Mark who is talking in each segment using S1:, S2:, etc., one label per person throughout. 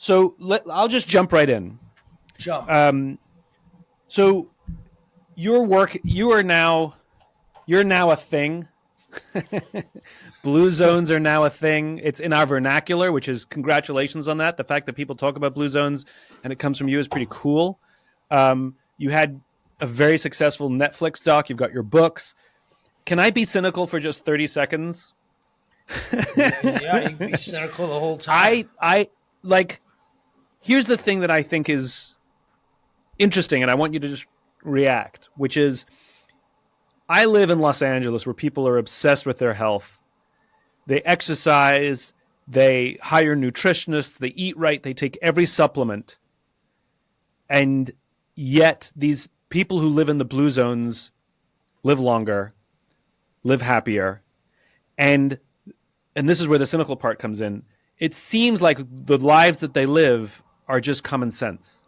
S1: So I'll just jump right in.
S2: Jump.
S1: So your work, you're now a thing. Blue zones are now a thing. It's in our vernacular, which is congratulations on that. The fact that people talk about blue zones and it comes from you is pretty cool. You had a very successful Netflix doc. You've got your books. Can I be cynical for just 30 seconds?
S2: Yeah, you can be cynical the whole time.
S1: I like, here's the thing that I think is interesting, and I want you to just react, which is I live in Los Angeles where people are obsessed with their health. They exercise, they hire nutritionists, they eat right, they take every supplement. And yet these people who live in the blue zones live longer, live happier. And this is where the cynical part comes in. It seems like the lives that they live are just common sense.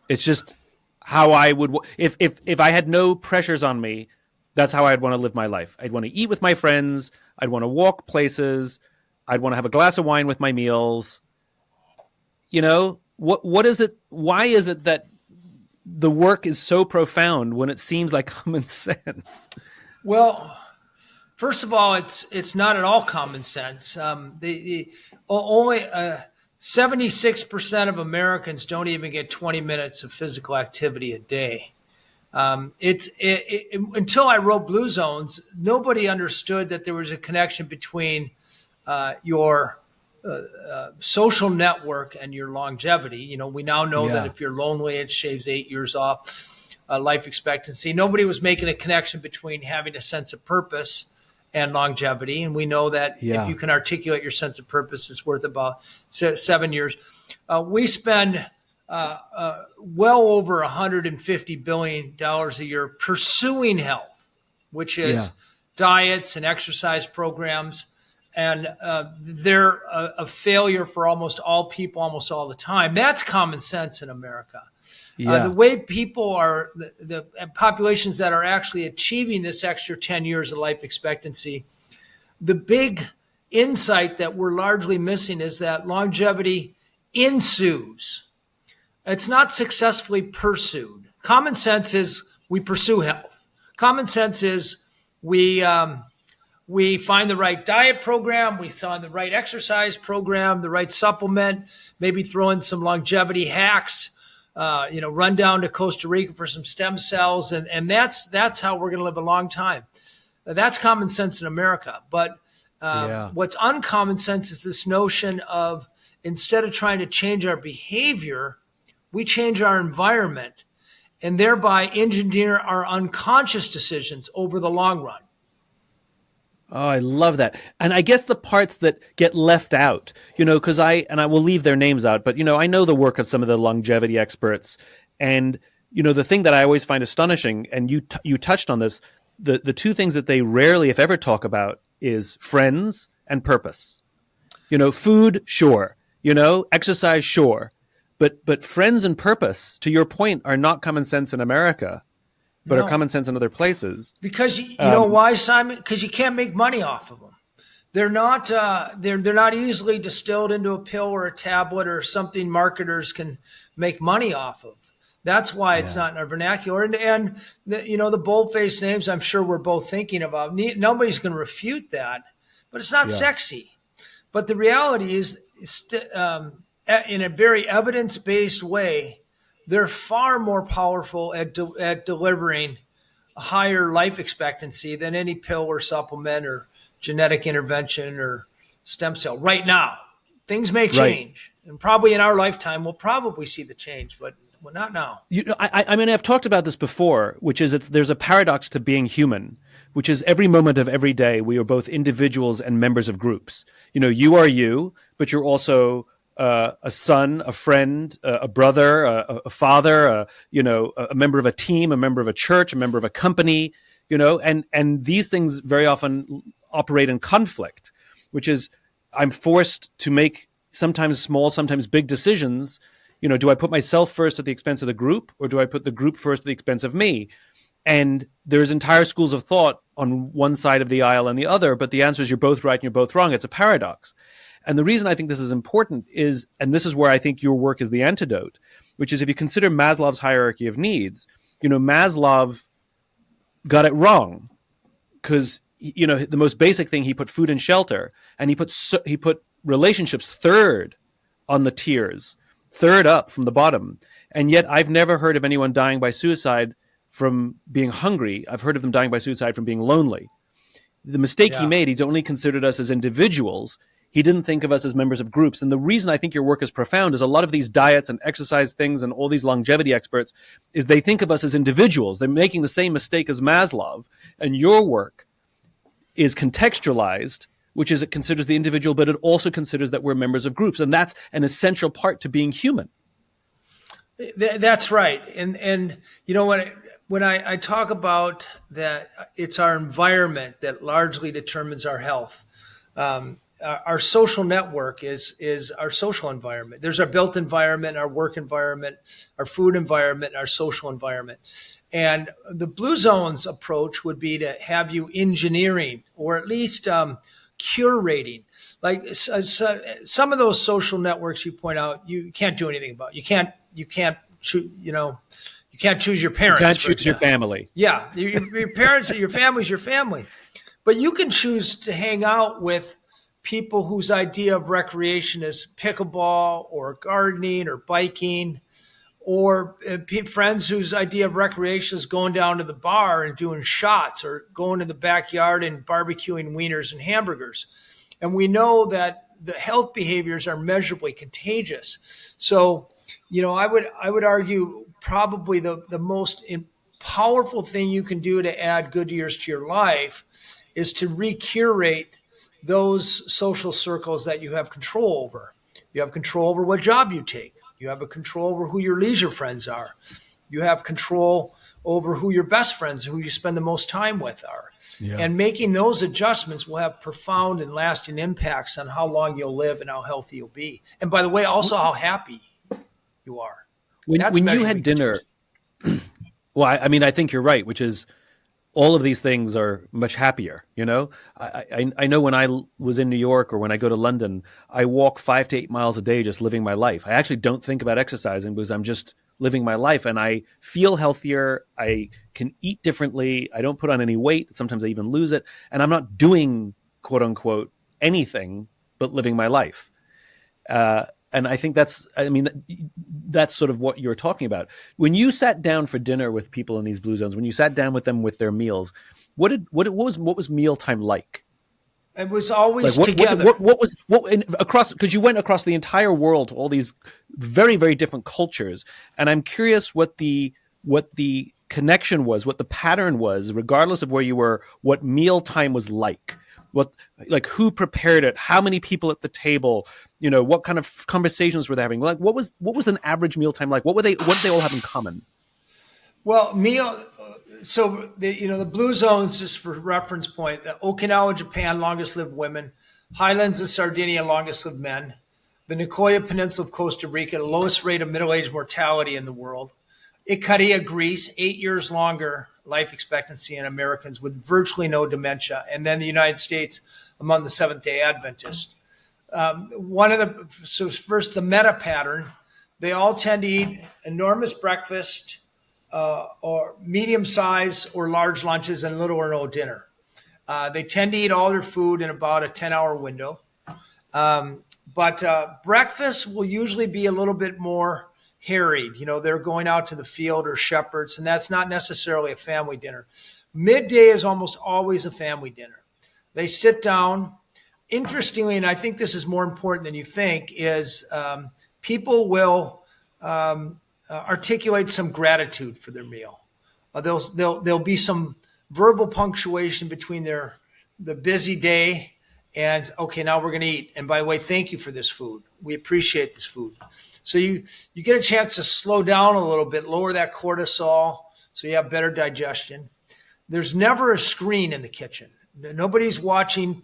S1: It's just how I would, if I had no pressures on me, that's how I'd want to live my life. I'd want to eat with my friends. I'd want to walk places. I'd want to have a glass of wine with my meals. You know, what is it? Why is it that the work is so profound when it seems like common sense?
S2: Well, first of all, it's not at all common sense. Only 76% of Americans don't even get 20 minutes of physical activity a day. Until I wrote Blue Zones, nobody understood that there was a connection between your social network and your longevity. You know, we now know that if you're lonely, it shaves 8 years off life expectancy. Nobody was making a connection between having a sense of purpose and longevity. And we know that if you can articulate your sense of purpose, it's worth about 7 years. We spend well over $150 billion a year pursuing health, which is diets and exercise programs. And they're a failure for almost all people, almost all the time. That's common sense in America. The way people are, the populations that are actually achieving this extra 10 years of life expectancy, the big insight that we're largely missing is that longevity ensues. It's not successfully pursued. Common sense is we pursue health. Common sense is we find the right diet program, we find the right exercise program, the right supplement, maybe throw in some longevity hacks, run down to Costa Rica for some stem cells. And that's how we're going to live a long time. That's common sense in America. But what's uncommon sense is this notion of instead of trying to change our behavior, we change our environment and thereby engineer our unconscious decisions over the long run.
S1: Oh, I love that. And I guess the parts that get left out, because I will leave their names out, but, I know the work of some of the longevity experts. And, the thing that I always find astonishing, and you touched on this, the two things that they rarely, if ever, talk about is friends and purpose. Food, sure. Exercise, sure. But friends and purpose, to your point, are not common sense in America, but are common sense in other places.
S2: Because you know why, Simon? Because you can't make money off of them. They're not they're not easily distilled into a pill or a tablet or something marketers can make money off of. That's why it's not in our vernacular. And the bold-faced names I'm sure we're both thinking about. Nobody's going to refute that, but it's not sexy. But the reality is, in a very evidence-based way, they're far more powerful at delivering a higher life expectancy than any pill or supplement or genetic intervention or stem cell. Right now, things may change, and probably in our lifetime, we'll probably see the change, but not now.
S1: I mean, I've talked about this before, which is there's a paradox to being human, which is every moment of every day, we are both individuals and members of groups. You are you, but you're also a son, a friend, a brother, a father, a member of a team, a member of a church, a member of a company, and these things very often operate in conflict, which is I'm forced to make sometimes small, sometimes big decisions. Do I put myself first at the expense of the group, or do I put the group first at the expense of me? And there's entire schools of thought on one side of the aisle and the other, but the answer is you're both right and you're both wrong. It's a paradox. And the reason I think this is important is, and this is where I think your work is the antidote, which is if you consider Maslow's hierarchy of needs, Maslow got it wrong because, the most basic thing, he put food and shelter, and he put relationships third on the tiers, third up from the bottom. And yet I've never heard of anyone dying by suicide from being hungry. I've heard of them dying by suicide from being lonely. The mistake he made, he's only considered us as individuals. He didn't think of us as members of groups. And the reason I think your work is profound is a lot of these diets and exercise things and all these longevity experts is they think of us as individuals. They're making the same mistake as Maslow. And your work is contextualized, which is it considers the individual, but it also considers that we're members of groups. And that's an essential part to being human.
S2: That's right. And when I talk about that, it's our environment that largely determines our health. Our social network is our social environment. There's our built environment, our work environment, our food environment, our social environment. And the Blue Zones approach would be to have you engineering or at least curating. Like some of those social networks you point out, you can't do anything about. You can't choose your parents.
S1: You can't choose your family.
S2: Yeah, your parents, your family's your family. But you can choose to hang out with people whose idea of recreation is pickleball or gardening or biking, or friends whose idea of recreation is going down to the bar and doing shots or going to the backyard and barbecuing wieners and hamburgers. And we know that the health behaviors are measurably contagious. So, I would argue probably the most powerful thing you can do to add good years to your life is to recurate those social circles that you have control over. You have control over what job you take. You have a control over who your leisure friends are. You have control over who your best friends, who you spend the most time with are. Yeah. And making those adjustments will have profound and lasting impacts on how long you'll live and how healthy you'll be. And by the way, also how happy you are.
S1: When you had dinner, well, I think you're right, which is all of these things are much happier. I know when I was in New York or when I go to London, I walk 5 to 8 miles a day just living my life. I actually don't think about exercising because I'm just living my life, and I feel healthier. I can eat differently. I don't put on any weight. Sometimes I even lose it, and I'm not doing quote unquote anything but living my life. And I think that's sort of what you're talking about. When you sat down for dinner with people in these Blue Zones, when you sat down with them with their meals, what was mealtime like?
S2: It was always together.
S1: Because you went across the entire world to all these very, very different cultures, and I'm curious what the connection was, what the pattern was, regardless of where you were, what mealtime was like. Who prepared it? How many people at the table? What kind of conversations were they having? Like, what was an average mealtime like? What did they all have in common?
S2: Well, so the Blue Zones, just for reference point, the Okinawa, Japan, longest lived women, Highlands of Sardinia, longest lived men, the Nicoya Peninsula of Costa Rica, the lowest rate of middle-aged mortality in the world, Ikaria, Greece, 8 years longer life expectancy in Americans with virtually no dementia, and then the United States among the Seventh-day Adventists. First, the meta pattern, they all tend to eat enormous breakfast, or medium size or large lunches and little or no dinner. They tend to eat all their food in about a 10-hour window. But breakfast will usually be a little bit more harried. They're going out to the field or shepherds, and that's not necessarily a family dinner. Midday is almost always a family dinner. They sit down. Interestingly, and I think this is more important than you think, is people will articulate some gratitude for their meal. There'll be some verbal punctuation between the busy day and, okay, now we're going to eat. And by the way, thank you for this food. We appreciate this food. So you get a chance to slow down a little bit, lower that cortisol so you have better digestion. There's never a screen in the kitchen. Nobody's watching,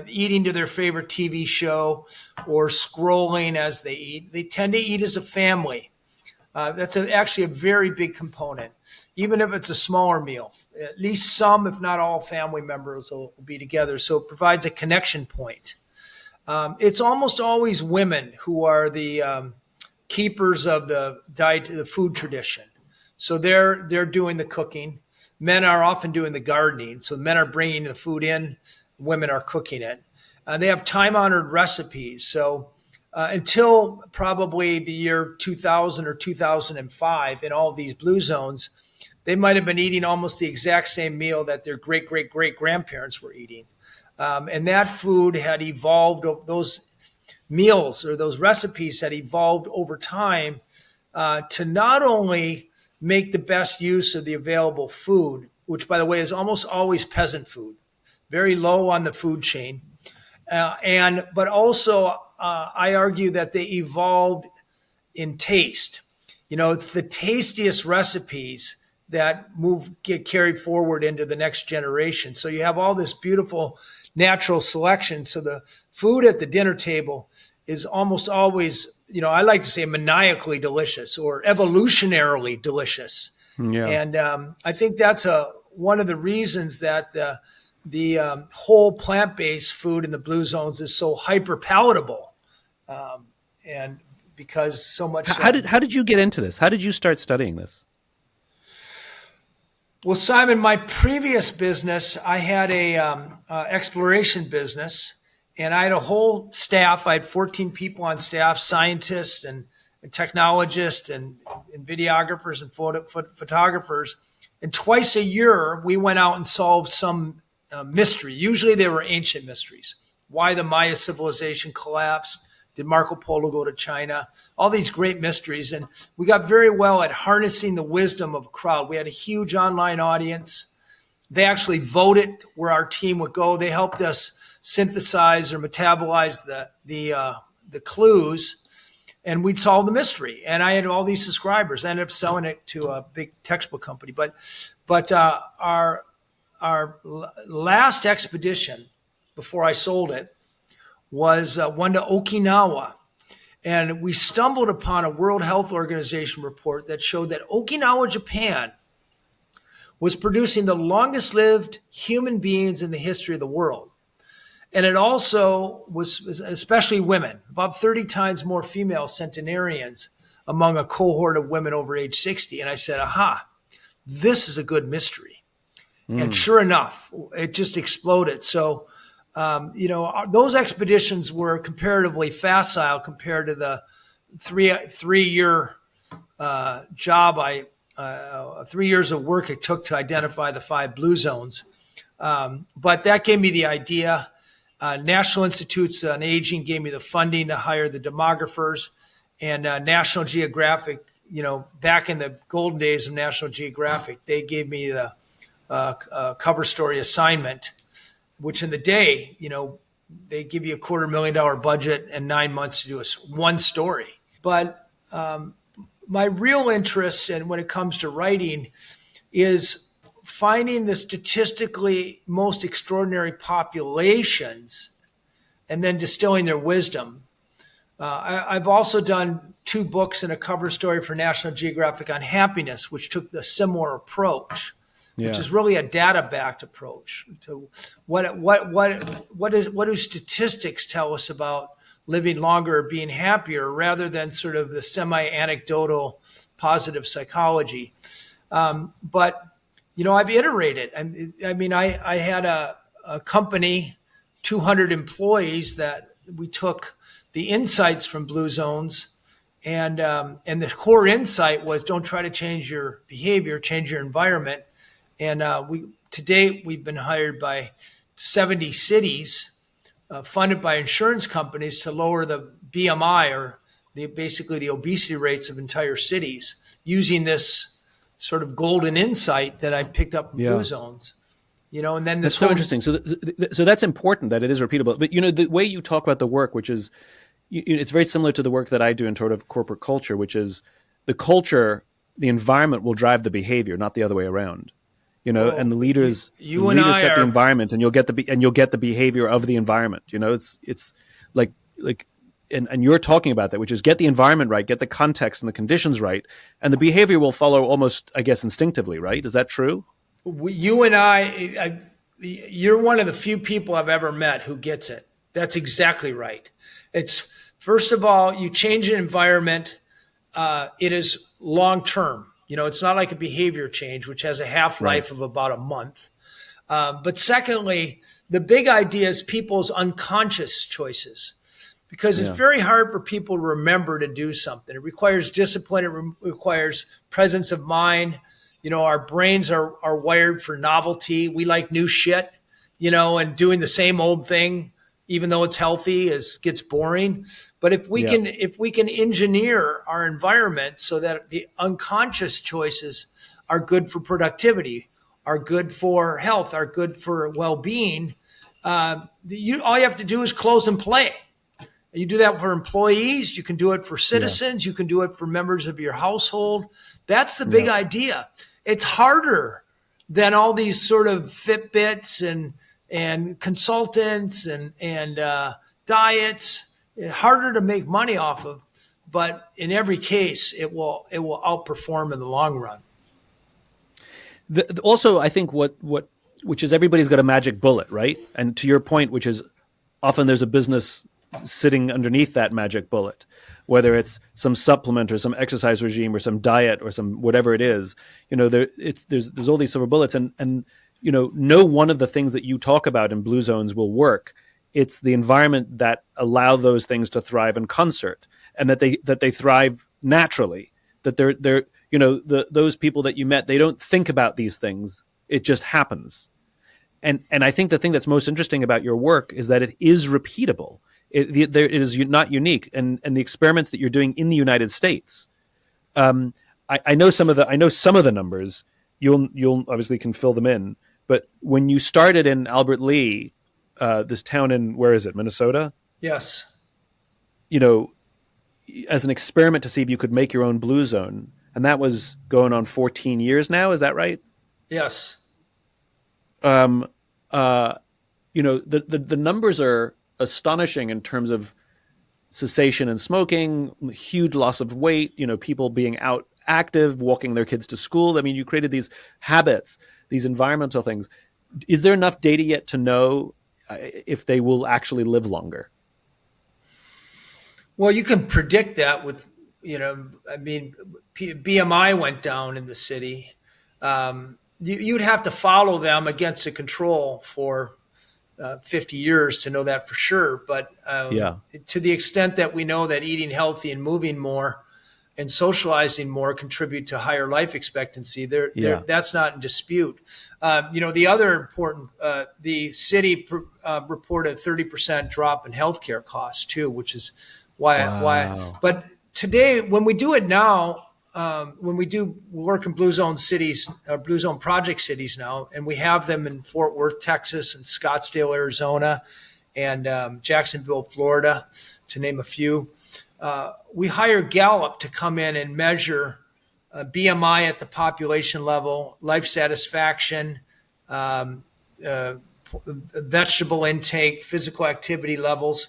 S2: eating to their favorite TV show or scrolling as they eat. They tend to eat as a family. That's actually a very big component. Even if it's a smaller meal, at least some, if not all, family members will be together. So it provides a connection point. It's almost always women who are the keepers of the diet, the food tradition. So they're doing the cooking. Men are often doing the gardening. So men are bringing the food in, women are cooking it. They have time-honored recipes. So until probably the year 2000 or 2005, in all of these blue zones, they might have been eating almost the exact same meal that their great-great-great-grandparents were eating. And that food had evolved, those meals or those recipes had evolved over time to not only make the best use of the available food, which, by the way, is almost always peasant food, very low on the food chain, but also I argue that they evolved in taste. It's the tastiest recipes that get carried forward into the next generation. So you have all this beautiful natural selection. So the food at the dinner table is almost always, I like to say maniacally delicious or evolutionarily delicious.
S1: Yeah.
S2: And I think that's one of the reasons that the whole plant-based food in the blue zones is so hyper palatable. And because so much.
S1: How did you get into this? How did you start studying this?
S2: Well, Simon, my previous business, I had a exploration business, and I had a whole staff. I had 14 people on staff, scientists and technologists and videographers and photographers. And twice a year, we went out and solved some mystery. Usually they were ancient mysteries. Why the Maya civilization collapsed. Did Marco Polo go to China? All these great mysteries. And we got very well at harnessing the wisdom of a crowd. We had a huge online audience. They actually voted where our team would go. They helped us synthesize or metabolize the clues, and we'd solve the mystery. And I had all these subscribers. I ended up selling it to a big textbook company. But our last expedition before I sold it was one to Okinawa. And we stumbled upon a World Health Organization report that showed that Okinawa, Japan, was producing the longest lived human beings in the history of the world. And it also was especially women, about 30 times more female centenarians among a cohort of women over age 60. And I said, aha, this is a good mystery. And sure enough, it just exploded. So, those expeditions were comparatively facile compared to the three-year job 3 years of work it took to identify the 5 blue zones. But that gave me the idea. National Institutes on Aging gave me the funding to hire the demographers, and National Geographic, back in the golden days of National Geographic, they gave me the cover story assignment, which in the day, they give you $250,000 budget and 9 months to do one story. But my real interest, and when it comes to writing, is finding the statistically most extraordinary populations and then distilling their wisdom. I've also done 2 books and a cover story for National Geographic on happiness, which took the similar approach. Which is really a data-backed approach to what do statistics tell us about living longer or being happier, rather than sort of the semi-anecdotal positive psychology. But I've iterated. I had a company, 200 employees, that we took the insights from blue zones, and the core insight was don't try to change your behavior, change your environment. And to date, we've been hired by 70 cities, funded by insurance companies to lower the BMI, or basically the obesity rates of entire cities, using this sort of golden insight that I picked up from blue zones. And then
S1: that's so interesting. So that's important that it is repeatable. But the way you talk about the work, which is, it's very similar to the work that I do in sort of corporate culture, which is the culture, the environment will drive the behavior, not the other way around. And the leaders, set the environment, and you'll get the behavior of the environment. It's like, and you're talking about that, which is get the environment right, get the context and the conditions right, and the behavior will follow almost, I guess, instinctively, right? Is that true?
S2: You and I, you're one of the few people I've ever met who gets it. That's exactly right. It's first of all, you change an environment. It is long term. It's not like a behavior change, which has a half life of about a month. But secondly, the big idea is people's unconscious choices, because it's very hard for people to remember to do something. It requires discipline. It requires presence of mind. Our brains are wired for novelty. We like new shit, and doing the same old thing, even though it's healthy, gets boring. But if we can engineer our environment so that the unconscious choices are good for productivity, are good for health, are good for well-being, all you have to do is close and play. You do that for employees. You can do it for citizens. You can do it for members of your household. That's the big idea. It's harder than all these sort of Fitbits and consultants and diets. Harder to make money off of, but in every case, it will outperform in the long run.
S1: Also, I think which is everybody's got a magic bullet, right? And to your point, which is often there's a business sitting underneath that magic bullet, whether it's some supplement or some exercise regime or some diet or some whatever it is. There's all these silver bullets, and no one of the things that you talk about in Blue Zones will work. It's the environment that allow those things to thrive in concert, and that they thrive naturally. That they're those people that you met, they don't think about these things. It just happens. And I think the thing that's most interesting about your work is that it is repeatable. It is not unique. And the experiments that you're doing in the United States, I know some of the numbers. You'll obviously can fill them in. But when you started in Albert Lea, this town in, where is it, Minnesota?
S2: Yes.
S1: As an experiment to see if you could make your own Blue Zone, and that was going on 14 years now. Is that right?
S2: Yes.
S1: The numbers are astonishing in terms of cessation in smoking, huge loss of weight, people being out active, walking their kids to school. I mean, you created these habits, these environmental things. Is there enough data yet to know if they will actually live longer?
S2: Well, you can predict that with, BMI went down in the city. You'd have to follow them against a control for 50 years to know that for sure. But to the extent that we know that eating healthy and moving more and socializing more contribute to higher life expectancy, that's not in dispute. The other important, the city reported a 30% drop in healthcare costs too, which is why. But today, when we do it now, when we do work in Blue Zone cities, Blue Zone project cities now, and we have them in Fort Worth, Texas, and Scottsdale, Arizona, and Jacksonville, Florida, to name a few. We hire Gallup to come in and measure BMI at the population level, life satisfaction, vegetable intake, physical activity levels,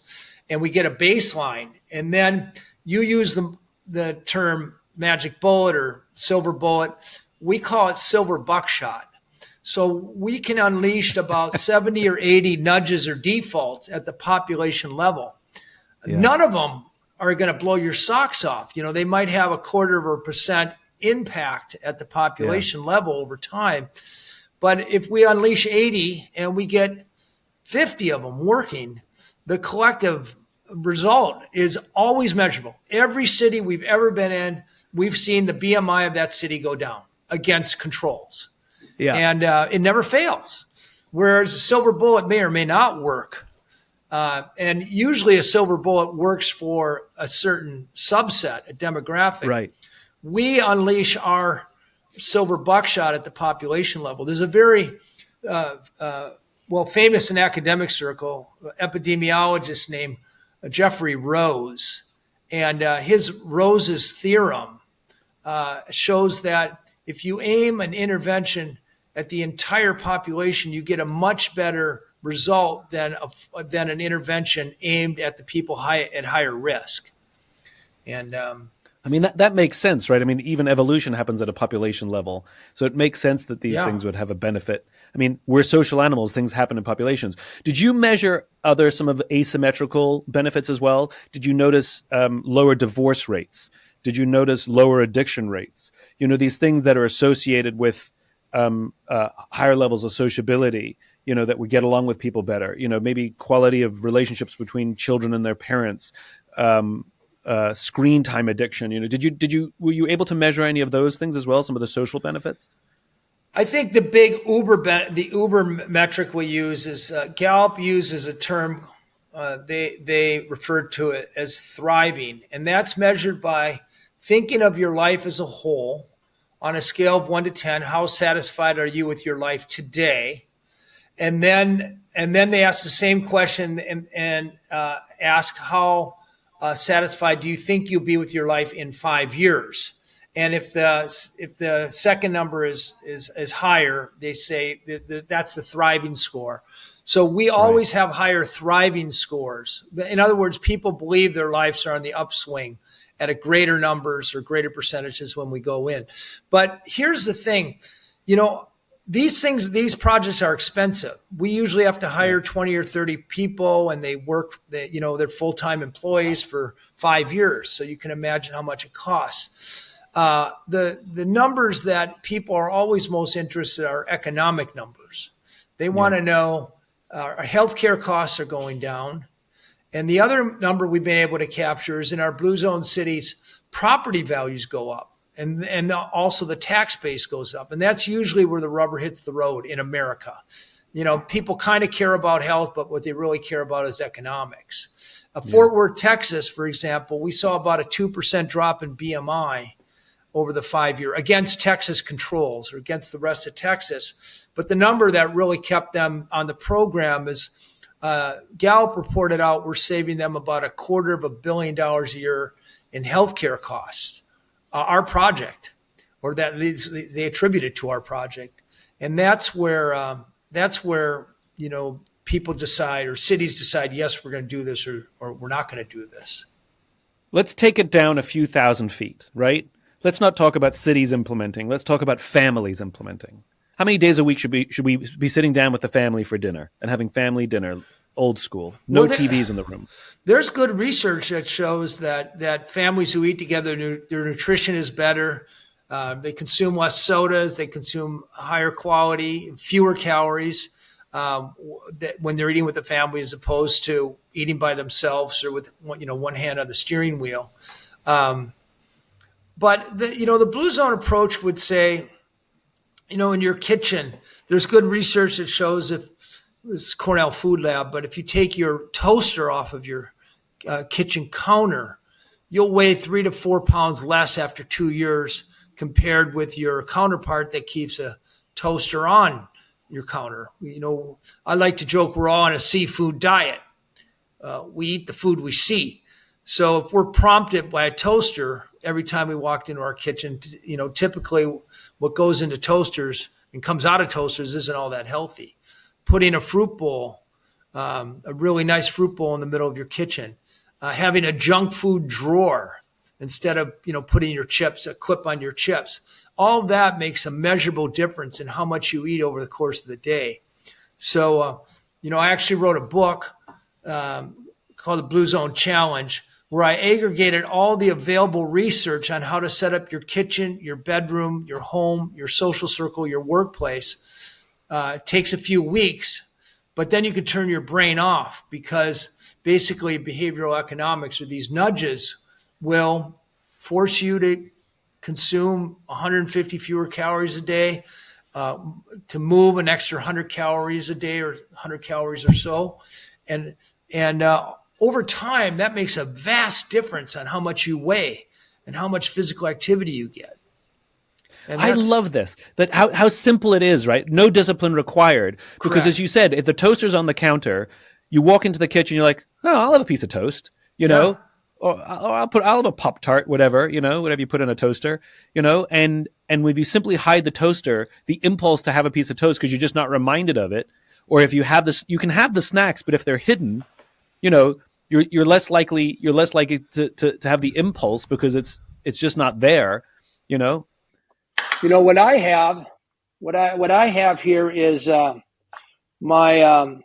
S2: and we get a baseline. And then you use the term magic bullet or silver bullet. We call it silver buckshot. So we can unleash about 70 or 80 nudges or defaults at the population level. Yeah. None of them are going to blow your socks off. They might have 0.25% impact at the population level over time. But if we unleash 80 and we get 50 of them working, the collective result is always measurable. Every city we've ever been in, we've seen the BMI of that city go down against controls. Yeah. And it never fails. Whereas a silver bullet may or may not work. And usually a silver bullet works for a certain subset, a demographic. Right. We unleash our silver buckshot at the population level. There's a very famous in academic circle epidemiologist named Jeffrey Rose. And his Rose's theorem shows that if you aim an intervention at the entire population, you get a much better result than an intervention aimed at the people at higher risk. And
S1: I mean, that makes sense, right? I mean, even evolution happens at a population level. So it makes sense that these things would have a benefit. I mean, we're social animals. Things happen in populations. Did you measure some of the asymmetrical benefits as well? Did you notice lower divorce rates? Did you notice lower addiction rates? You know, these things that are associated with higher levels of sociability, you know, that we get along with people better, you know, maybe quality of relationships between children and their parents, screen time addiction. You know, were you able to measure any of those things as well? Some of the social benefits?
S2: I think the big Uber metric we use is Gallup uses a term they referred to it as thriving, and that's measured by thinking of your life as a whole on a scale of 1 to 10. How satisfied are you with your life today? And then they ask the same question and ask how satisfied do you think you'll be with your life in 5 years? And if the second number is higher, they say that's the thriving score. So we always have higher thriving scores. In other words, people believe their lives are on the upswing at a greater numbers or greater percentages when we go in. But here's the thing, you know, these projects are expensive. We usually have to hire 20 or 30 people, and they're full-time employees for 5 years. So you can imagine how much it costs. The numbers that people are always most interested in are economic numbers. They want to know our healthcare costs are going down. And the other number we've been able to capture is in our blue zone cities, property values go up. And also the tax base goes up. And that's usually where the rubber hits the road in America. You know, people kind of care about health, but what they really care about is economics. Fort Worth, Texas, for example, we saw about a 2% drop in BMI over the 5 year against Texas controls or against the rest of Texas. But the number that really kept them on the program is Gallup reported out we're saving them about $250 million a year in healthcare costs. Our project, or that they attributed to our project, and that's where you know, people decide or cities decide, yes, we're going to do this, or we're not going to do this.
S1: Let's take it down a few thousand feet, right? Let's not talk about cities implementing. Let's talk about families implementing. How many days a week should we be sitting down with the family for dinner and having family dinner, old school, no TVs in the room?
S2: There's good research that shows that families who eat together, their nutrition is better. They consume less sodas. They consume higher quality, fewer calories when they're eating with the family, as opposed to eating by themselves or with one hand on the steering wheel. But the Blue Zone approach would say, in your kitchen, there's good research that shows if this Cornell Food Lab, but if you take your toaster off of your kitchen counter, you'll weigh 3 to 4 pounds less after 2 years compared with your counterpart that keeps a toaster on your counter. I like to joke we're all on a seafood diet. We eat the food we see. So if we're prompted by a toaster every time we walked into our kitchen, typically what goes into toasters and comes out of toasters isn't all that healthy. Putting a fruit bowl, a really nice fruit bowl in the middle of your kitchen, having a junk food drawer instead of, putting your chips, a clip on your chips. All of that makes a measurable difference in how much you eat over the course of the day. So, I actually wrote a book called The Blue Zone Challenge, where I aggregated all the available research on how to set up your kitchen, your bedroom, your home, your social circle, your workplace. It takes a few weeks, but then you can turn your brain off, because basically behavioral economics, or these nudges, will force you to consume 150 fewer calories a day, to move an extra 100 calories a day or 100 calories or so. And over time, that makes a vast difference on how much you weigh and how much physical activity you get. And
S1: I love this, that how simple it is, right? No discipline required. Because
S2: Correct.
S1: as you said, if the toaster's on the counter, you walk into the kitchen, you're like, oh, I'll have a piece of toast, or I'll have a Pop-Tart, whatever you put in a toaster, and if you simply hide the toaster, the impulse to have a piece of toast, because you're just not reminded of it, or if you have this, you can have the snacks, but if they're hidden, you're less likely to have the impulse, because it's just not there, you know?
S2: What I have here is my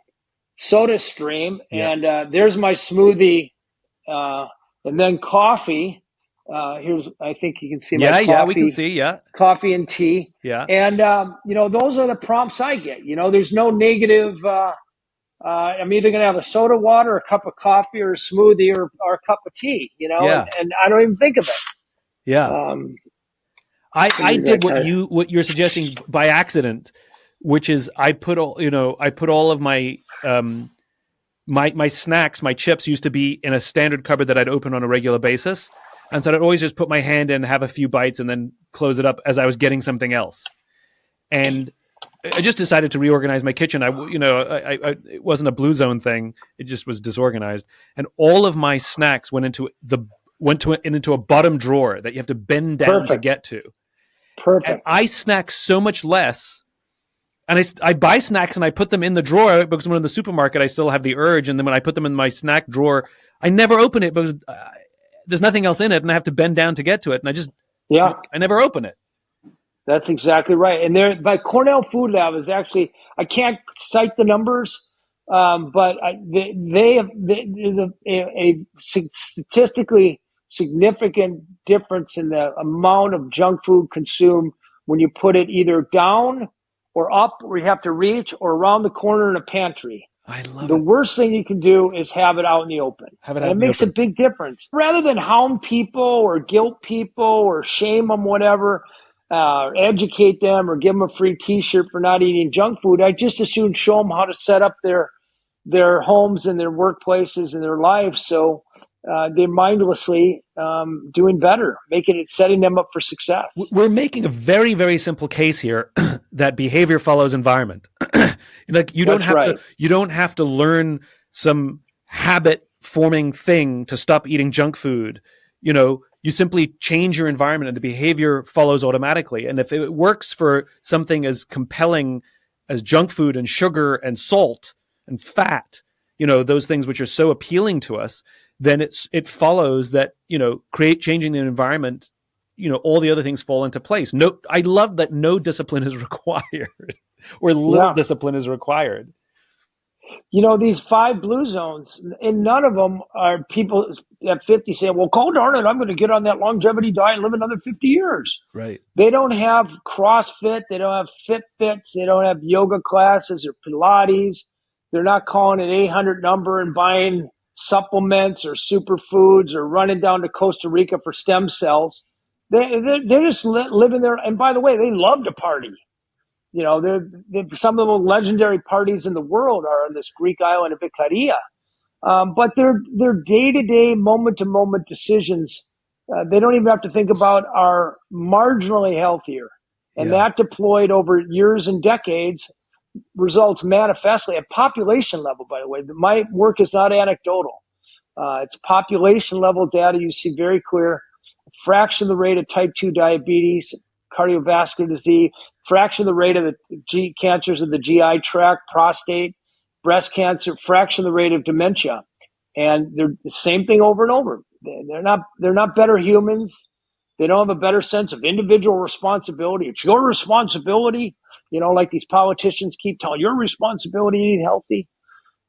S2: soda stream, and there's my smoothie, and then coffee. I think you can see my coffee.
S1: Yeah, we can see,
S2: coffee and tea.
S1: Yeah.
S2: And, those are the prompts I get. There's no negative. I'm either going to have a soda water, a cup of coffee, or a smoothie, or a cup of tea, and I don't even think of it.
S1: Yeah. I did what you're suggesting by accident, which is I put all of my, my snacks, my chips used to be in a standard cupboard that I'd open on a regular basis. And so I'd always just put my hand in, have a few bites, and then close it up as I was getting something else. And I just decided to reorganize my kitchen. It wasn't a blue zone thing. It just was disorganized. And all of my snacks went into a bottom drawer that you have to bend down to get to.
S2: Perfect.
S1: And I snack so much less. And I buy snacks and I put them in the drawer because when I'm in the supermarket, I still have the urge. And then when I put them in my snack drawer, I never open it because there's nothing else in it, and I have to bend down to get to it. And I never open it.
S2: That's exactly right. And there, by Cornell Food Lab is actually, I can't cite the numbers, but there's a statistically significant difference in the amount of junk food consumed when you put it either down or up, where you have to reach, or around the corner in a pantry.
S1: I love
S2: the
S1: it.
S2: worst thing you can do is have it out in the open. It makes a big difference. Rather than hound people or guilt people or shame them, whatever, educate them or give them a free T-shirt for not eating junk food, I just as soon show them how to set up their homes and their workplaces and their lives so they're mindlessly doing better, setting them up for success.
S1: We're making a very, very simple case here that behavior follows environment. Like you don't have to learn some habit forming thing to stop eating junk food. You simply change your environment and the behavior follows automatically. And if it works for something as compelling as junk food and sugar and salt and fat, those things which are so appealing to us, then it follows that, changing the environment, all the other things fall into place. I love that no discipline is required or little discipline is required.
S2: These 5 blue zones, and none of them are people at 50 saying, well, God darn it, I'm going to get on that longevity diet and live another 50 years.
S1: Right.
S2: They don't have CrossFit. They don't have Fitbits. They don't have yoga classes or Pilates. They're not calling an 800 number and buying supplements or superfoods or running down to Costa Rica for stem cells. They're just living there. And by the way, they love to party. Some of the most legendary parties in the world are on this Greek island of Ikaria. But their day-to-day, moment-to-moment decisions, they don't even have to think about, are marginally healthier. And that deployed over years and decades results manifestly at population level, by the way. My work is not anecdotal. It's population level data. You see very clear fraction of the rate of type 2 diabetes, cardiovascular disease, fraction of the rate of the cancers of the GI tract, prostate, breast cancer, fraction of the rate of dementia. And they're the same thing over and over. They're not better humans. They don't have a better sense of individual responsibility. It's your responsibility. Like these politicians keep telling, your responsibility to eat healthy.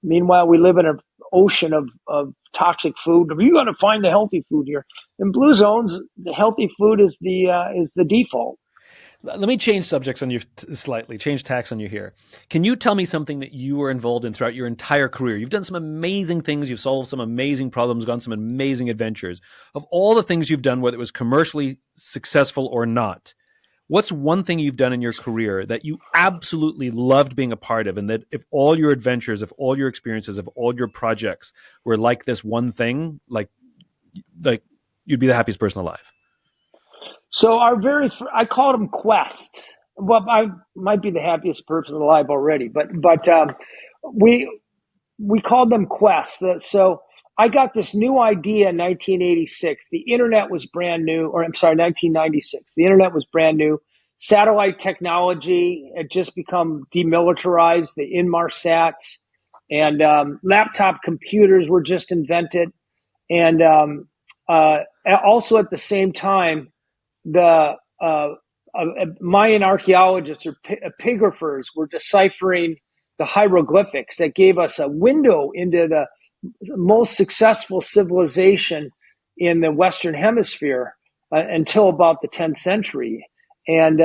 S2: Meanwhile, we live in an ocean of toxic food. You got to find the healthy food here. In blue zones, the healthy food is the default.
S1: Let me change subjects on you slightly, change tacks on you here. Can you tell me something that you were involved in throughout your entire career? You've done some amazing things. You've solved some amazing problems, gone some amazing adventures. Of all the things you've done, whether it was commercially successful or not, what's one thing you've done in your career that you absolutely loved being a part of? And that if all your adventures, if all your experiences, if all your projects were like this one thing, like you'd be the happiest person alive.
S2: So I called them quests. Well, I might be the happiest person alive already, but we called them quests. So I got this new idea in 1986. The internet was brand new, 1996. The internet was brand new. Satellite technology had just become demilitarized, the Inmarsats, and laptop computers were just invented. And also at the same time, the Mayan archaeologists or epigraphers were deciphering the hieroglyphics that gave us a window into the most successful civilization in the Western Hemisphere until about the 10th century. And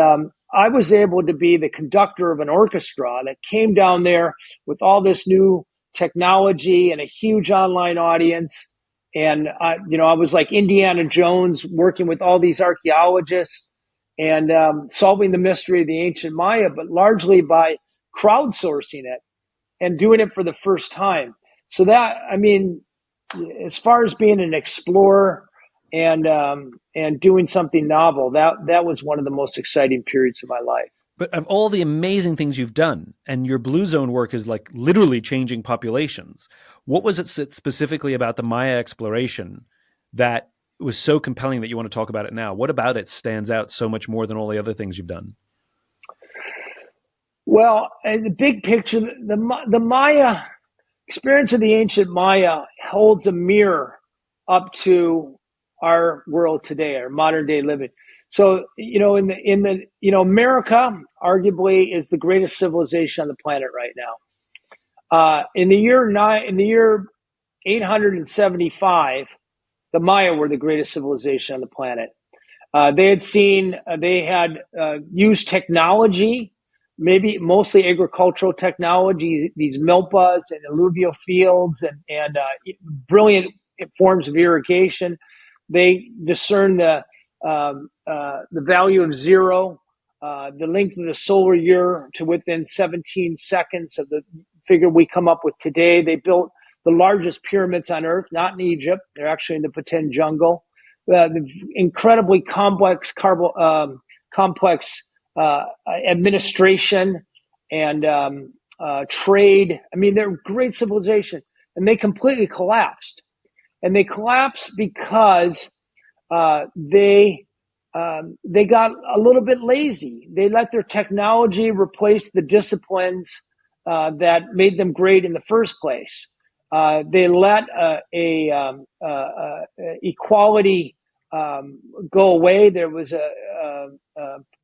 S2: I was able to be the conductor of an orchestra that came down there with all this new technology and a huge online audience. And I was like Indiana Jones working with all these archaeologists and solving the mystery of the ancient Maya, but largely by crowdsourcing it and doing it for the first time. So that, I mean, as far as being an explorer and doing something novel, that was one of the most exciting periods of my life.
S1: But of all the amazing things you've done, and your Blue Zone work is like literally changing populations, what was it specifically about the Maya exploration that was so compelling that you want to talk about it now? What about it stands out so much more than all the other things you've done?
S2: Well, in the big picture, the Maya experience of the ancient Maya holds a mirror up to our world today, our modern day living. So, America arguably is the greatest civilization on the planet right now. In the year 875, the Maya were the greatest civilization on the planet. They had used technology, maybe mostly agricultural technology, these milpas and alluvial fields and brilliant forms of irrigation. They discerned the value of zero, the length of the solar year to within 17 seconds of the figure we come up with today. They built the largest pyramids on Earth, not in Egypt. They're actually in the Patan jungle. The incredibly complex administration and trade. I mean, they're a great civilization, and they completely collapsed. And they collapsed because they got a little bit lazy. They let their technology replace the disciplines that made them great in the first place. They let equality go away. There was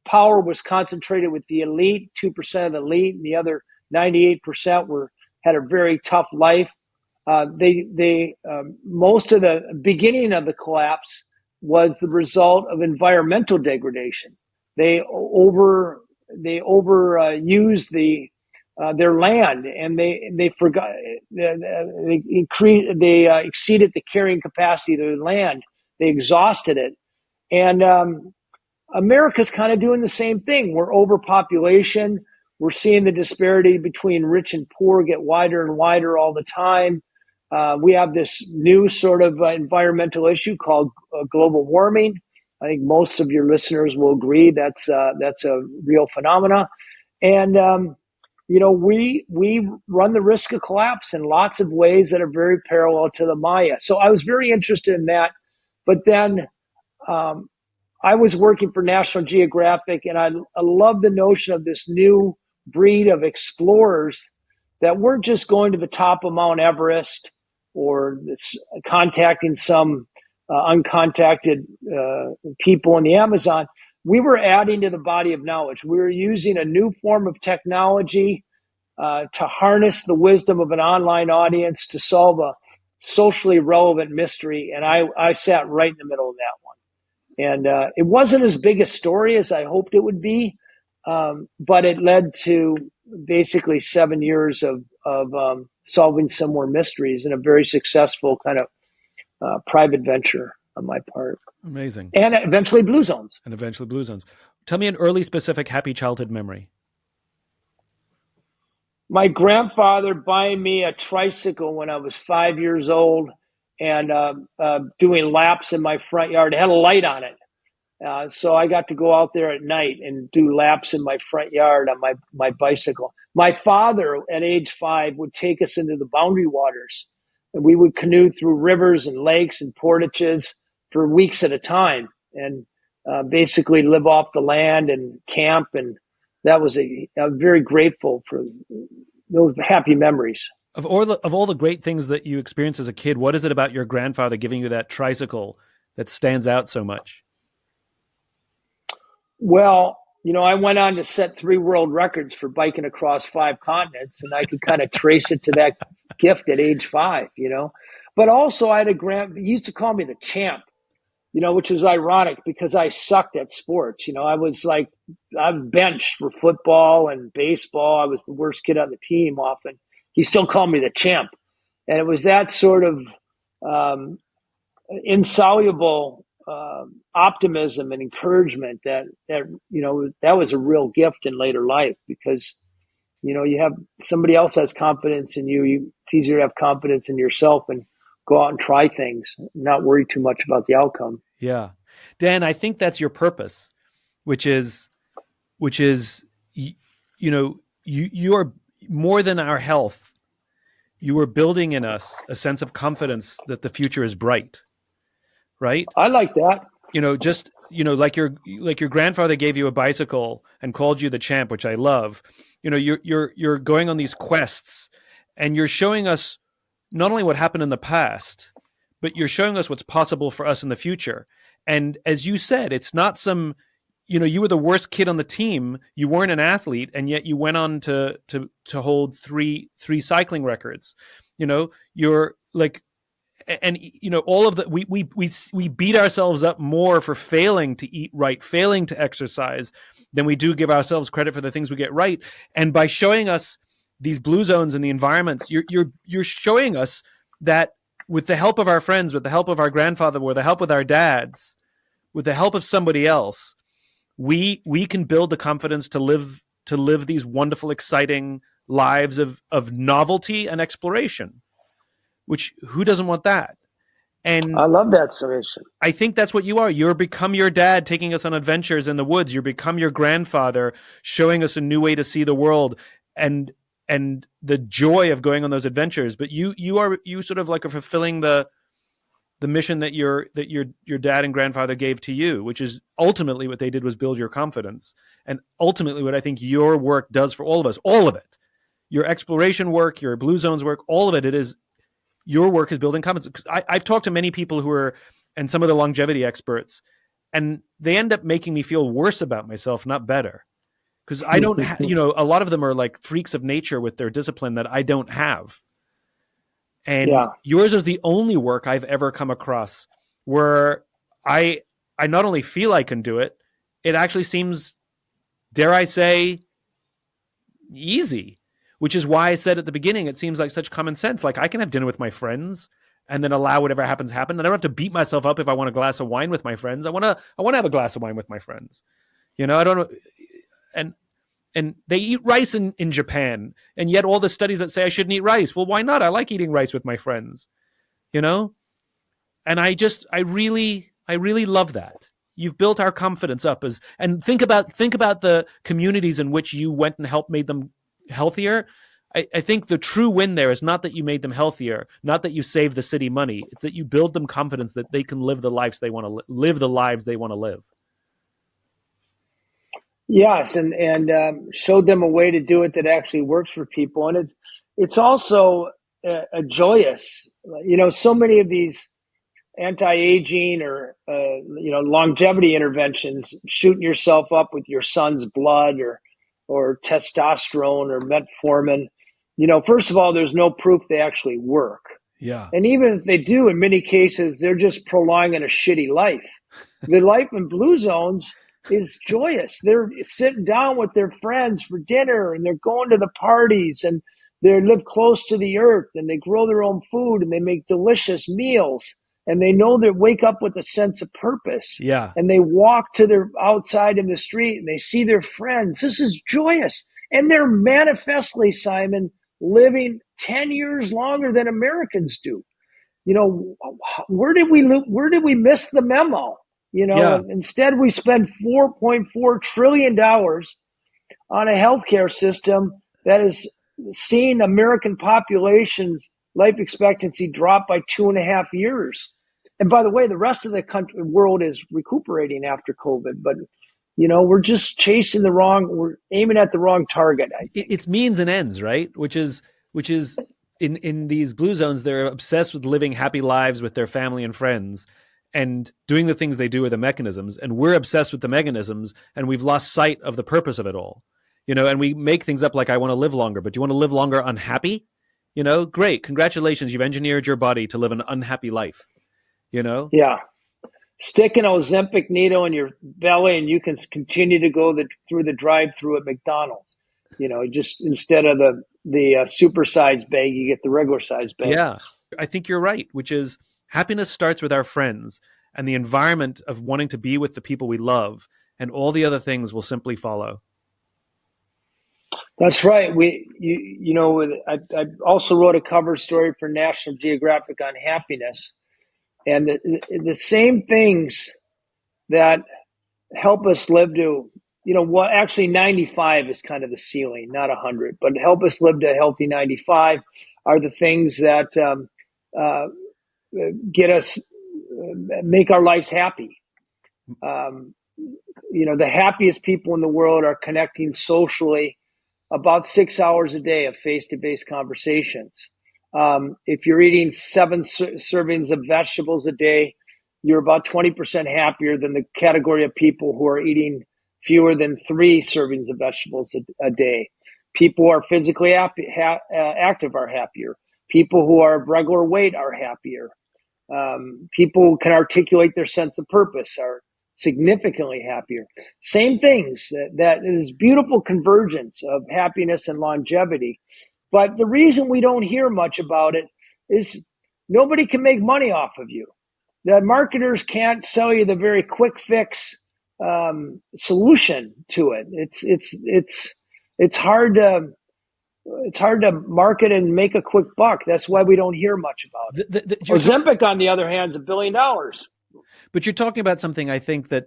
S2: power was concentrated with the elite, 2% of the elite, and the other 98% had a very tough life. Most of the beginning of the collapse was the result of environmental degradation. They overused their land, and they forgot they exceeded the carrying capacity of their land. They exhausted it, and America's kind of doing the same thing. We're overpopulation. We're seeing the disparity between rich and poor get wider and wider all the time. We have this new sort of environmental issue called global warming. I think most of your listeners will agree that's a real phenomena. And, we run the risk of collapse in lots of ways that are very parallel to the Maya. So I was very interested in that. But then I was working for National Geographic, and I love the notion of this new breed of explorers that weren't just going to the top of Mount Everest or contacting some uncontacted people in the Amazon. We were adding to the body of knowledge. We were using a new form of technology to harness the wisdom of an online audience to solve a socially relevant mystery. And I sat right in the middle of that one. And it wasn't as big a story as I hoped it would be, but it led to basically 7 years of solving similar mysteries in a very successful kind of private venture on my part.
S1: Amazing.
S2: And eventually Blue Zones.
S1: Tell me an early specific happy childhood memory.
S2: My grandfather buying me a tricycle when I was 5 years old and doing laps in my front yard. It had a light on it. So I got to go out there at night and do laps in my front yard on my bicycle. My father at age 5 would take us into the boundary waters, and we would canoe through rivers and lakes and portages for weeks at a time and basically live off the land and camp. And that was I'm very grateful for those happy memories.
S1: Of all the great things that you experienced as a kid, what is it about your grandfather giving you that tricycle that stands out so much?
S2: Well, I went on to set 3 world records for biking across 5 continents, and I could kind of trace it to that gift at age 5, But also I had he used to call me the champ, which was ironic because I sucked at sports. I was like, I'm benched for football and baseball. I was the worst kid on the team often. He still called me the champ. And it was that sort of insoluble optimism and encouragement that was a real gift in later life, because you have somebody else has confidence in you. It's easier to have confidence in yourself and go out and try things, not worry too much about the outcome.
S1: Yeah. Dan, I think that's your purpose, which is you are more than our health. You are building in us a sense of confidence that the future is bright. Right?
S2: I like that.
S1: Like your grandfather gave you a bicycle and called you the champ, which I love. You're going on these quests, and you're showing us not only what happened in the past, but you're showing us what's possible for us in the future. And as you said, it's not some, you were the worst kid on the team. You weren't an athlete, and yet you went on to hold three cycling records. You're like, and all of the we beat ourselves up more for failing to eat right, failing to exercise, than we do give ourselves credit for the things we get right. And by showing us these blue zones and the environments, you're showing us that with the help of our friends, with the help of our grandfather, with the help of our dads, with the help of somebody else, we can build the confidence to live these wonderful, exciting lives of novelty and exploration. Which, who doesn't want that? And
S2: I love that summation.
S1: I think that's what you are. You're become your dad taking us on adventures in the woods. You become your grandfather showing us a new way to see the world and the joy of going on those adventures. But you sort of like are fulfilling the mission that your dad and grandfather gave to you, which is ultimately what they did was build your confidence. And ultimately what I think your work does for all of us, all of it, your exploration work, your Blue Zones work, all of it is your work is building confidence. I've talked to many people and some of the longevity experts, and they end up making me feel worse about myself, not better. Because I don't, a lot of them are like freaks of nature with their discipline that I don't have. And yours is the only work I've ever come across where I not only feel I can do it, it actually seems, dare I say, easy. Which is why I said at the beginning, it seems like such common sense. Like I can have dinner with my friends and then allow whatever happens happen. I don't have to beat myself up if I want a glass of wine with my friends. I want to have a glass of wine with my friends. I don't know. And they eat rice in Japan. And yet all the studies that say I shouldn't eat rice. Well, why not? I like eating rice with my friends, And I really love that. You've built our confidence up and think about the communities in which you went and helped made them healthier. I think the true win there is not that you made them healthier, not that you saved the city money. It's that you build them confidence that they can live the lives they want to live, the lives they want to live.
S2: Yes, and showed them a way to do it that actually works for people, and it's also a joyous. So many of these anti-aging or longevity interventions, shooting yourself up with your son's blood or testosterone or metformin. First of all, there's no proof they actually work.
S1: Yeah.
S2: And even if they do, in many cases, they're just prolonging a shitty life. The life in Blue Zones is joyous. They're sitting down with their friends for dinner, and they're going to the parties, and they live close to the earth, and they grow their own food, and they make delicious meals. And they know they wake up with a sense of purpose.
S1: Yeah.
S2: And they walk to their outside in the street and they see their friends. This is joyous. And they're manifestly, Simon, living 10 years longer than Americans do. Where did we miss the memo? Instead we spend $4.4 trillion on a healthcare system that is seeing American population's life expectancy drop by 2.5 years. And by the way, the rest of the world is recuperating after COVID, but we're just we're aiming at the wrong target. I think.
S1: It's means and ends, right? Which is in these Blue Zones, they're obsessed with living happy lives with their family and friends. and doing the things they do are the mechanisms, and we're obsessed with the mechanisms, and we've lost sight of the purpose of it all. And we make things up like, I want to live longer, but do you want to live longer unhappy? Great. Congratulations. You've engineered your body to live an unhappy life,
S2: Yeah. Stick an Ozempic needle in your belly and you can continue to go through the drive-through at McDonald's. Just instead of the supersized bag, you get the regular size bag.
S1: Yeah. I think you're right, which is happiness starts with our friends and the environment of wanting to be with the people we love, and all the other things will simply follow.
S2: That's right. I also wrote a cover story for National Geographic on happiness, and the same things that help us live to, actually 95 is kind of the ceiling, not 100, but help us live to a healthy 95 are the things that get us, make our lives happy. The happiest people in the world are connecting socially about 6 hours a day of face-to-face conversations. If you're eating 7 servings of vegetables a day, you're about 20% happier than the category of people who are eating fewer than 3 servings of vegetables a day. People who are physically active are happier. People who are of regular weight are happier. People who can articulate their sense of purpose are significantly happier. Same things, that is beautiful convergence of happiness and longevity. But the reason we don't hear much about it is nobody can make money off of you. The marketers can't sell you the very quick fix solution to it. It's hard to market and make a quick buck. That's why we don't hear much about it. Ozempic, on the other hand, is $1 billion.
S1: But you're talking about something I think that,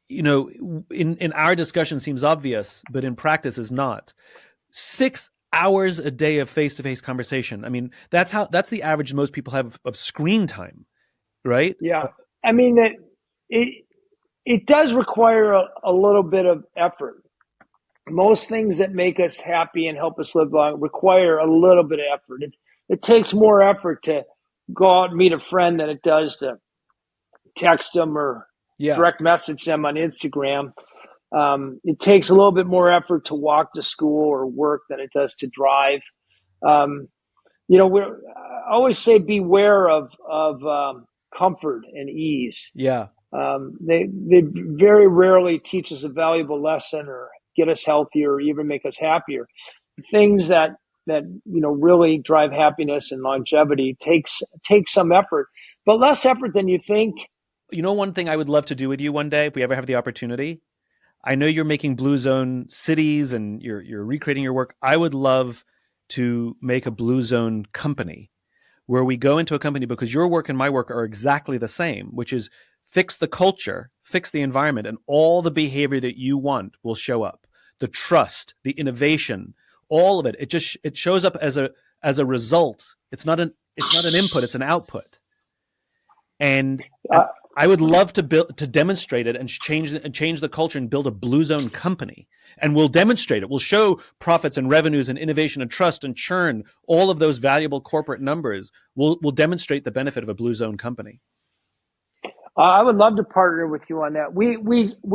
S1: in our discussion seems obvious, but in practice is not. 6 hours a day of face-to-face conversation. I mean, that's the average most people have of screen time, right?
S2: Yeah. I mean, that it does require a little bit of effort. Most things that make us happy and help us live long require a little bit of effort. It takes more effort to go out and meet a friend than it does to text them or direct message them on Instagram. It takes a little bit more effort to walk to school or work than it does to drive. I always say beware of comfort and ease.
S1: Yeah.
S2: They very rarely teach us a valuable lesson or get us healthier or even make us happier. Things that really drive happiness and longevity takes some effort, but less effort than you think.
S1: One thing I would love to do with you one day, if we ever have the opportunity, I know you're making Blue Zone cities and you're recreating your work. I would love to make a Blue Zone company where we go into a company, because your work and my work are exactly the same, which is fix the culture, fix the environment, and all the behavior that you want will show up. The trust, the innovation, all of it. It shows up as a result. It's not an input, it's an output. And I would love to demonstrate it and change the culture and build a Blue Zone company. And we'll demonstrate it. We'll show profits and revenues and innovation and trust and churn, all of those valuable corporate numbers. We'll demonstrate the benefit of a Blue Zone company.
S2: I would love to partner with you on that. We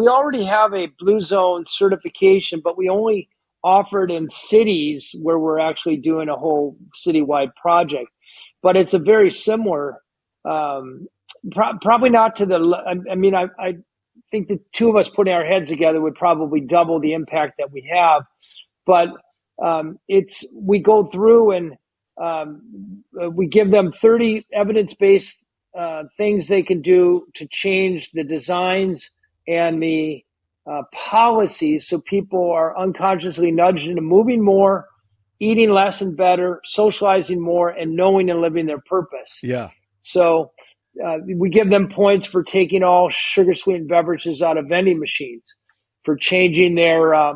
S2: already have a Blue Zone certification, but we only offer it in cities where we're actually doing a whole citywide project. But it's a very similar. Probably not to the. I think the two of us putting our heads together would probably double the impact that we have. But we go through and we give them 30 evidence-based things they can do to change the designs and the policies, so people are unconsciously nudged into moving more, eating less and better, socializing more, and knowing and living their purpose.
S1: Yeah.
S2: So we give them points for taking all sugar-sweetened beverages out of vending machines, for changing their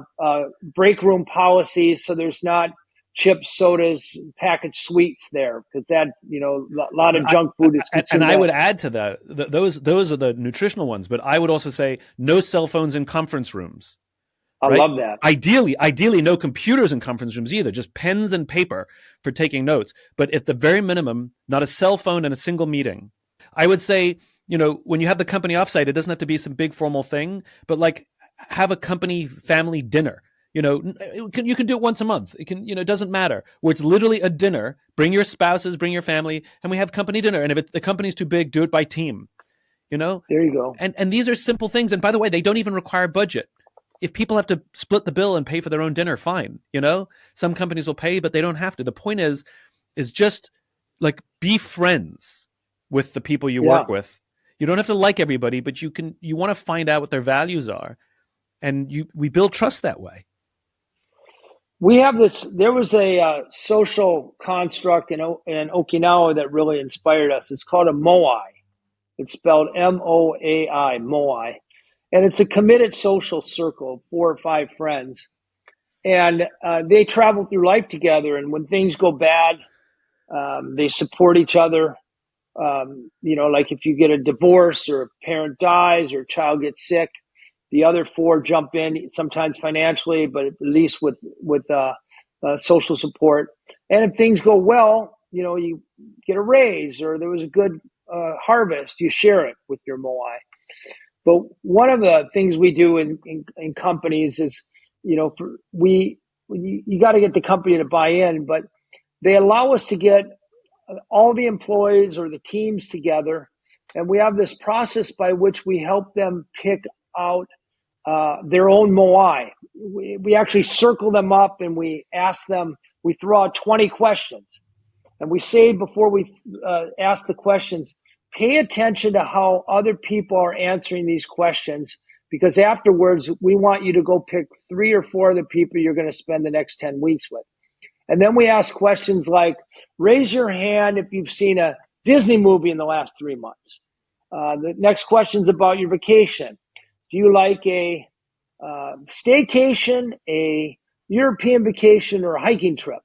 S2: break room policies so there's not chips, sodas, packaged sweets there, because that, a lot of junk food is consumed.
S1: And I would add to that, those are the nutritional ones, but I would also say no cell phones in conference rooms.
S2: I love that.
S1: Ideally, no computers in conference rooms either, just pens and paper for taking notes. But at the very minimum, not a cell phone in a single meeting. I would say, when you have the company offsite, it doesn't have to be some big formal thing, but like have a company family dinner. You can do it once a month. It doesn't matter. Where it's literally a dinner. Bring your spouses, bring your family, and we have company dinner. And if the company's too big, do it by team. There
S2: you go.
S1: And these are simple things. And by the way, they don't even require budget. If people have to split the bill and pay for their own dinner, fine. Some companies will pay, but they don't have to. The point is just like be friends with the people you work with. You don't have to like everybody, but you want to find out what their values are, and we build trust that way.
S2: We have this. There was a social construct in Okinawa that really inspired us. It's called a moai. It's spelled M-O-A-I, moai, and it's a committed social circle of 4 or 5 friends, and they travel through life together. And when things go bad, they support each other. Like if you get a divorce or a parent dies or a child gets sick, the other 4 jump in, sometimes financially, but at least with social support. And if things go well, you get a raise or there was a good harvest, you share it with your moai. But one of the things we do in companies is, you got to get the company to buy in, but they allow us to get all the employees or the teams together, and we have this process by which we help them pick out their own moai. We actually circle them up and we ask them, we throw out 20 questions. And we say before we ask the questions, pay attention to how other people are answering these questions, because afterwards we want you to go pick 3 or 4 of the people you're going to spend the next 10 weeks with. And then we ask questions like, raise your hand if you've seen a Disney movie in the last 3 months. The next question is about your vacation. Do you like a staycation, a European vacation, or a hiking trip?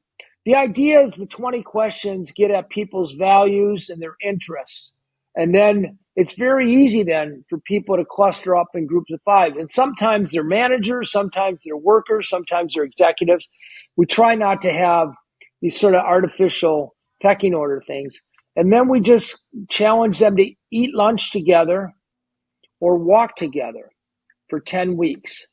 S2: The idea is the 20 questions get at people's values and their interests. And then it's very easy then for people to cluster up in groups of 5. And sometimes they're managers, sometimes they're workers, sometimes they're executives. We try not to have these sort of artificial pecking order things. And then we just challenge them to eat lunch together or walk together for 10 weeks.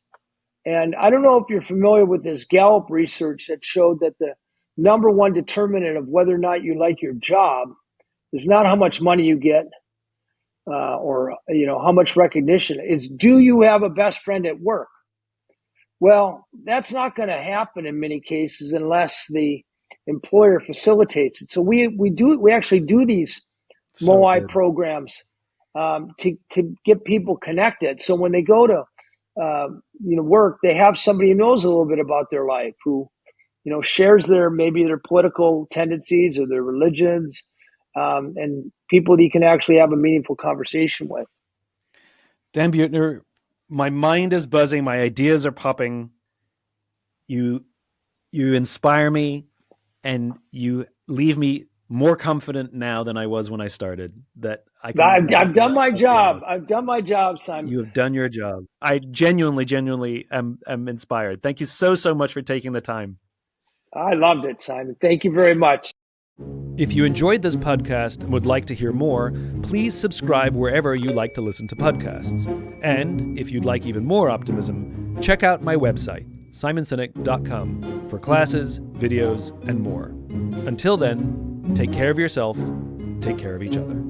S2: And I don't know if you're familiar with this Gallup research that showed that the number one determinant of whether or not you like your job is not how much money you get or how much recognition. Is do you have a best friend at work? Well, that's not going to happen in many cases unless the employer facilitates it. So we actually do these moai programs to get people connected. So when they go to work, they have somebody who knows a little bit about their life, who shares their political tendencies or their religions, and people that you can actually have a meaningful conversation with.
S1: Dan Buettner, my mind is buzzing. My ideas are popping. You inspire me, and you leave me more confident now than I was when I started. That I've done my job. I've done my job, Simon. You have done your job. I genuinely am inspired. Thank you so much for taking the time.
S2: I loved it, Simon. Thank you very much.
S1: If you enjoyed this podcast and would like to hear more, please subscribe wherever you like to listen to podcasts. And if you'd like even more optimism, check out my website, simonsinek.com, for classes, videos, and more. Until then, take care of yourself, take care of each other.